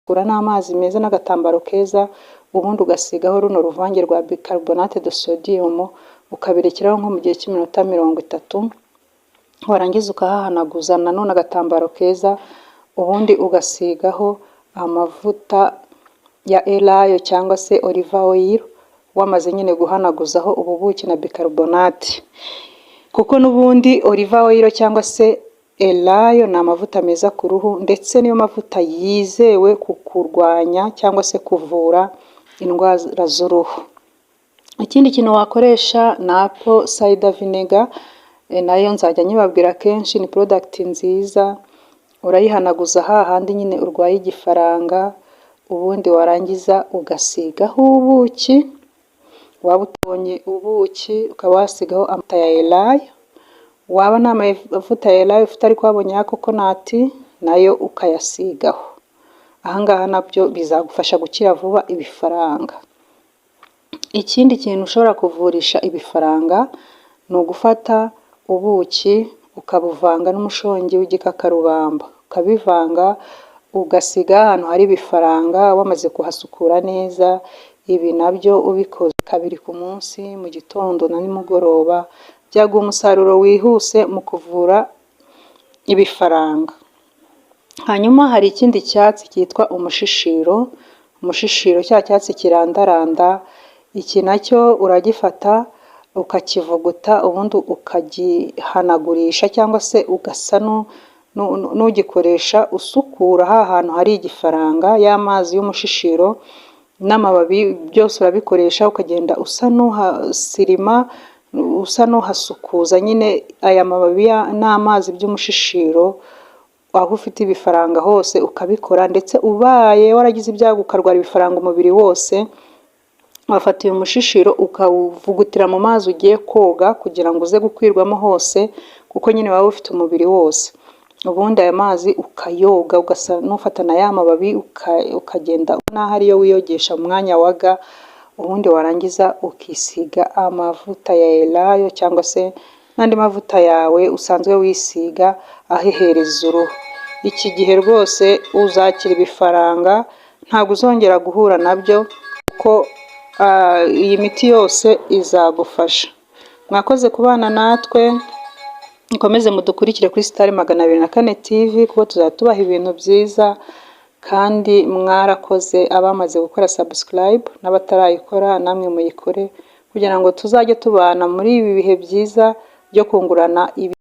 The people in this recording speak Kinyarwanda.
ugasukura n'amazi meza n'agatambaro keza, ubundi ugasigaho runo ruvange rwa bicarbonate de sodium, ukabirekeraho nko mu gihe cy'iminota 30, warangiza ukahahanaguza nanone agatambaro keza, ubundi ugasigaho amavuta ya elayo cyangwa se olive oil, wamaze nyine guhanaguzaho ububuki na bicarbonate. Kuko n'ubundi olive oil cyangwa se elayo ni amavuta meza ku ruhu, ndetse niyo mavuta yizewe ku kurwanya cyangwa se kuvura indwara z'uruhu. Ikindi kintu wakoresha ni apple cider vinegar, nayo nzajya nyibabwira kenshi, ni product nziza. Urayihanaguza hahandi nyine urwaye igifaranga, ubundi warangiza ugasigaho ubuki. Waba utabonye ubuki ukaba wasigaho amavuta ya elayo, waba nta mavuta ya elayo ufite ariko wabonye ya coconut, nayo ukayasigaho. Ahangaha nabyo bizagufasha gukira vuba ibifaranga. Ikindi kintu ushobora kuvurisha ibifaranga ni ugufata ubuki ukabuvanga n'umushongi w'igikakarubamba, ukabivanga ugasiga ahantu hari ibifaranga wamaze kuhasukura neza. Ibi nabyo ubikoze 2 ku munsi, mu gitondo na nimugoroba, byaguha umusaruro wihuse mu kuvura ibifaranga. Hanyuma hari ikindi cyatsi cyitwa umushishiro. Umushishiro cya cyatsi kirandaranda, iki nacyo uragifata ukakivuguta, ubundi ukagihanagurisha cyangwa se ugasa n'ugikoresha usukura hantu hari igifaranga. Y'amazi y'umushishiro n'amababi byose urabikoresha, ukagenda usa n'uhasirima, usa n'uhasukuza nyine aya mababi n'amazi by'umushishiro. Aho ufite ibifaranga hose ukabikora, ndetse ubaye waragize ibyago ukarwara ibifaranga umubiri wose, wafata uyu mushishiro ukawuvugutira mu mazi ugiye koga kugira ngo uze gukwirwamo hose, kuko nyine waba ufite umubiri wose. Ubundi aya mazi ukayoga, ugasa n'ufatana ya mababi, ukagenda naho ariyo wiyogesha mu mwanya waga. Ubundi warangiza ukisiga amavuta ya elayo cyangwa se n'andi mavuta yawe usanzwe wisiga ahehereza uruhu. Iki gihe rwose uzakira ibifaranga, ntabwo uzongera guhura nabyo, kuko iyi miti yose izagufasha. Mwakoze kubana natwe, mukomeze mudukurikire kuri Star 204 TV, kuko tuzatubaha ibintu byiza. Kandi mwarakoze abamaze gukora subscribe, n'abatarayikora namwe muyikore, kugira ngo tuzajye tubana muri ibi bihe byiza byo kungurana ibi